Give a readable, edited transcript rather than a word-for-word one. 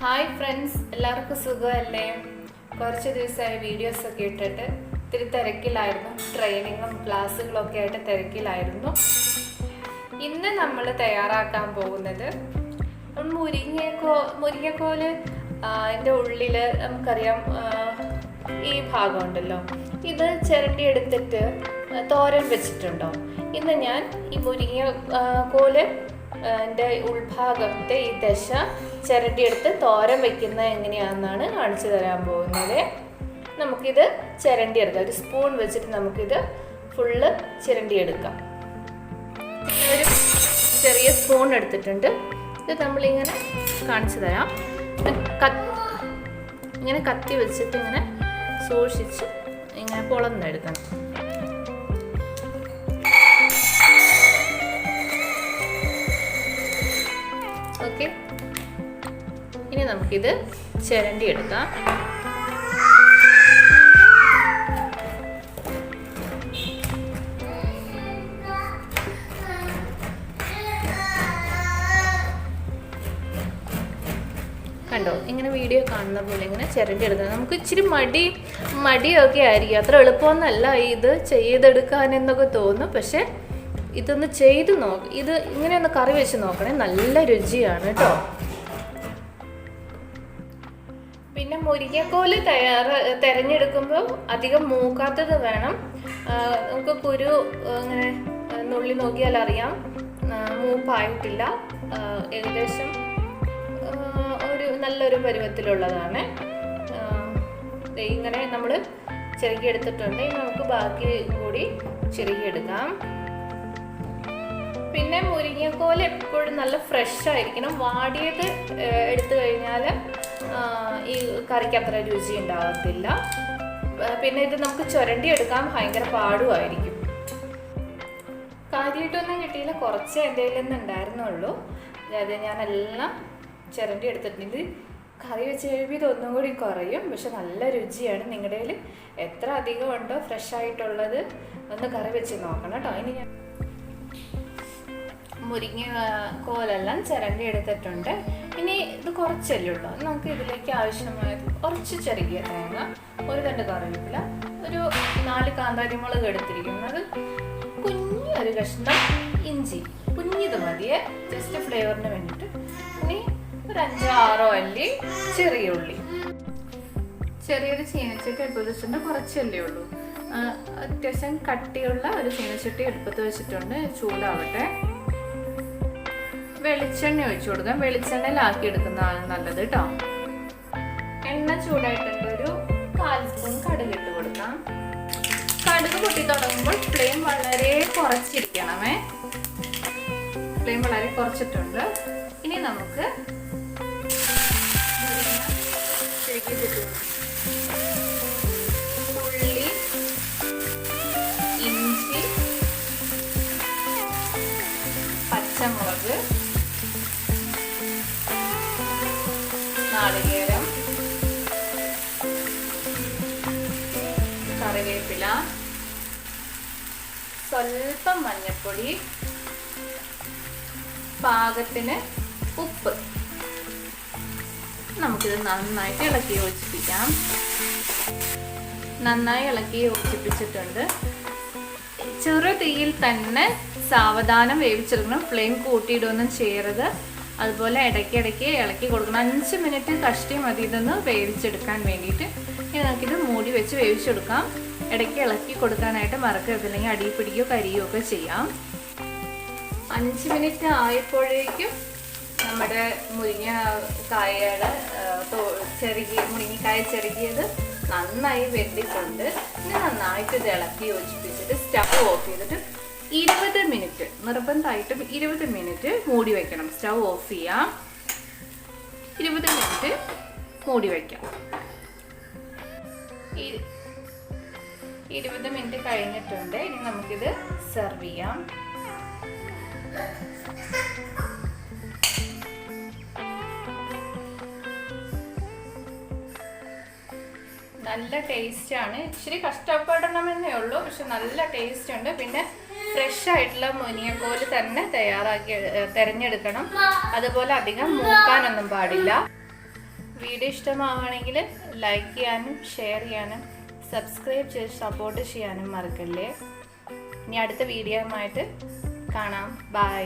Hi friends, എല്ലാവർക്കും സുഖമല്ലേ? കുറച്ച് ദിവസമായി വീഡിയോസൊക്കെ ഇട്ടിട്ട് ഇത്തിരി തിരക്കിലായിരുന്നു. ട്രെയിനിങ്ങും ക്ലാസ്സുകളൊക്കെ ആയിട്ട് തിരക്കിലായിരുന്നു. ഇന്ന് നമ്മൾ തയ്യാറാക്കാൻ പോകുന്നത് മുരിങ്ങക്കോല്. അതിൻ്റെ ഉള്ളിൽ നമുക്കറിയാം ഈ ഭാഗമുണ്ടല്ലോ, ഇത് ചിരണ്ടി എടുത്തിട്ട് തോരൻ വെച്ചിട്ടുണ്ടോ? ഇന്ന് ഞാൻ ഈ മുരിങ്ങക്കോല് എൻ്റെ ഉൾഭാഗത്തെ ഈ ദശ ചിരണ്ടിയെടുത്ത് തോരൻ വയ്ക്കുന്നത് എങ്ങനെയാണെന്നാണ് കാണിച്ചു തരാൻ പോകുന്നത്. നമുക്കിത് ചിരണ്ടിയെടുക്കാം. ഒരു സ്പൂൺ വെച്ചിട്ട് നമുക്കിത് ഫുള്ള് ചിരണ്ടിയെടുക്കാം. ഒരു ചെറിയ സ്പൂൺ എടുത്തിട്ടുണ്ട്. ഇത് നമ്മളിങ്ങനെ കാണിച്ചു തരാം. ഇങ്ങനെ കത്തി വെച്ചിട്ട് ഇങ്ങനെ സൂക്ഷിച്ച് ഇങ്ങനെ പൊളന്നെടുക്കണം. ഓക്കെ, ഇനി നമുക്കിത് ചിരണ്ടി എടുക്കാം. കണ്ടോ, ഇങ്ങനെ വീഡിയോ കാണുന്ന പോലെ ഇങ്ങനെ ചിരണ്ടി എടുക്കണം. നമുക്ക് ഇച്ചിരി മടിയൊക്കെ ആയിരിക്കും, അത്ര എളുപ്പമൊന്നുമല്ല ഇത് ചെയ്തെടുക്കാനെന്നൊക്കെ തോന്നും. പക്ഷെ ഇതൊന്ന് ചെയ്ത് ഇത് ഇങ്ങനെ ഒന്ന് കറി വെച്ച് നോക്കണേ, നല്ല രുചിയാണ് കേട്ടോ. പിന്നെ മുരിങ്ങക്കോല് തിരഞ്ഞെടുക്കുമ്പോൾ അധികം മൂക്കാത്തത് വേണം. നമുക്ക് കുരു ഇങ്ങനെ നുള്ളി നോക്കിയാൽ അറിയാം മൂപ്പായിട്ടില്ല. ഏകദേശം ഒരു നല്ലൊരു പരുവത്തിലുള്ളതാണ്. ഇങ്ങനെ നമ്മൾ ചെറുകിയെടുത്തിട്ടുണ്ട്. ഇനി നമുക്ക് ബാക്കി കൂടി ചെറുകിയെടുക്കാം. പിന്നെ മുരിങ്ങക്കോല് എപ്പോഴും നല്ല ഫ്രഷ് ആയിരിക്കണം. വാടിയത് എടുത്തു കഴിഞ്ഞാൽ ഈ കറിക്ക് അത്ര രുചി ഉണ്ടാകത്തില്ല. പിന്നെ ഇത് നമുക്ക് ചുരണ്ടി എടുക്കാൻ ഭയങ്കര പാടുമായിരിക്കും. കാര്യമായിട്ടൊന്നും കിട്ടിയില്ല, കുറച്ച് എൻ്റെ കയ്യിൽ നിന്ന് ഉണ്ടായിരുന്നുള്ളൂ. അതായത് ഞാനെല്ലാം ചുരണ്ടി എടുത്തിട്ടുണ്ട്. കറി വെച്ച് കഴിയുമ്പോൾ ഇതൊന്നും കൂടി കുറയും, പക്ഷെ നല്ല രുചിയാണ്. നിങ്ങളുടെ കയ്യിൽ എത്ര അധികം ഉണ്ടോ ഫ്രഷ് ആയിട്ടുള്ളത് ഒന്ന് കറി വെച്ച് നോക്കണം കേട്ടോ. ഇനി ഞാൻ മുരിങ്ങക്കോലെല്ലാം ചിരണ്ടി എടുത്തിട്ടുണ്ട്. ഇനി ഇത് കുറച്ചല്ലേ ഉള്ളൂ. നമുക്ക് ഇതിലേക്ക് ആവശ്യമായത് കുറച്ച് ചെറിയ തേങ്ങ, ഒരു തണ്ട് കറിവേപ്പില, ഒരു 4 കാന്താരിമുളക് എടുത്തിരിക്കുന്നത്, കുഞ്ഞൊരു കഷ്ണം ഇഞ്ചി, കുഞ്ഞിത് മതിയെ, ജസ്റ്റ് ഫ്ലേവറിന് വേണ്ടിയിട്ട്. ഇനി ഒരു 5-6 അല്ലി ചെറിയ ഉള്ളി. ചെറിയൊരു ചീനച്ചട്ടി എടുപ്പത്ത് വെച്ചിട്ടുണ്ട്, കുറച്ചല്ലേ ഉള്ളൂ. അത്യാവശ്യം കട്ടിയുള്ള ഒരു ചീനച്ചട്ടി എടുപ്പത്ത് വെച്ചിട്ടുണ്ട്. ചൂടാവട്ടെ. വെളിച്ചെണ്ണ ഒഴിച്ചു കൊടുക്കാം. വെളിച്ചെണ്ണയിലാക്കി എടുക്കുന്നതാണ് നല്ലത് കേട്ടോ. എണ്ണ ചൂടായിട്ടുണ്ട്. ഒരു 1/4 സ്പൂൺ കടുക് ഇട്ട് കൊടുക്കാം. കടുക് പൊട്ടി തുടങ്ങുമ്പോൾ ഫ്ലെയിം വളരെ കുറച്ചിരിക്കണമേ. ഫ്ലെയിം വളരെ കുറച്ചിട്ടുണ്ട്. ഇനി നമുക്ക് ഉള്ളി, ഇഞ്ചി, പച്ചമുളക്, നാളികേരം, കറിവേപ്പില, സ്വല്പം മഞ്ഞൾപ്പൊടി, പാകത്തിന് ഉപ്പ്. നമുക്കിത് നന്നായിട്ട് ഇളക്കി യോജിപ്പിക്കാം. നന്നായി ഇളക്കി യോജിപ്പിച്ചിട്ടുണ്ട്. ചെറു തീയിൽ തന്നെ സാവധാനം വേവിച്ചെടുക്കണം. ഫ്ലെയിം കൂട്ടിയിടൊന്നും ചെയ്യരുത്. അതുപോലെ ഇടയ്ക്കിടയ്ക്ക് ഇളക്കി കൊടുക്കണം. 5 മിനിറ്റ് കഷ്ടി മതി ഇതൊന്ന് വേവിച്ചെടുക്കാൻ വേണ്ടിയിട്ട്. ഇനി നമുക്കിത് മൂടി വെച്ച് വേവിച്ചെടുക്കാം. ഇടയ്ക്ക് ഇളക്കി കൊടുക്കാനായിട്ട് മറക്കരുത്, അല്ലെങ്കിൽ അടി പിടിക്കുകയോ കരിയോ ഒക്കെ ചെയ്യാം. 5 മിനിറ്റ് ആയപ്പോഴേക്കും നമ്മുടെ മുരിങ്ങക്കായയുടെ മുരിങ്ങക്കായ ചെറുകിയത് നന്നായി വെന്തിട്ടുണ്ട്. ഇനി നന്നായിട്ട് ഇത് ഇളക്കി യോജിപ്പിച്ചിട്ട് സ്റ്റവ് ഓഫ് ചെയ്തിട്ട് 20 മിനിറ്റ്, നിർബന്ധമായിട്ടും 20 മിനിറ്റ് മൂടി വയ്ക്കണം. സ്റ്റവ് ഓഫ് ചെയ്യാം. 20 മിനിറ്റ് മൂടി വയ്ക്കാം. 20 മിനിറ്റ് കഴിഞ്ഞിട്ടുണ്ട്. ഇനി നമുക്കിത് സെർവ് ചെയ്യാം. നല്ല ടേസ്റ്റാണ്. ഇച്ചിരി കഷ്ടപ്പെടണമെന്നേ ഉള്ളൂ, പക്ഷെ നല്ല ടേസ്റ്റ് ഉണ്ട്. പിന്നെ ഫ്രഷ് ആയിട്ടുള്ള മുരിങ്ങക്കോല് തന്നെ തിരഞ്ഞെടുക്കണം. അതുപോലെ അധികം മൂക്കാനൊന്നും പാടില്ല. വീഡിയോ ഇഷ്ടമാവുകയാണെങ്കിൽ ലൈക്ക് ചെയ്യാനും ഷെയർ ചെയ്യാനും സബ്സ്ക്രൈബ് ചെയ്ത് സപ്പോർട്ട് ചെയ്യാനും മറക്കല്ലേ. ഇനി അടുത്ത വീഡിയോയുമായിട്ട് കാണാം. ബൈ.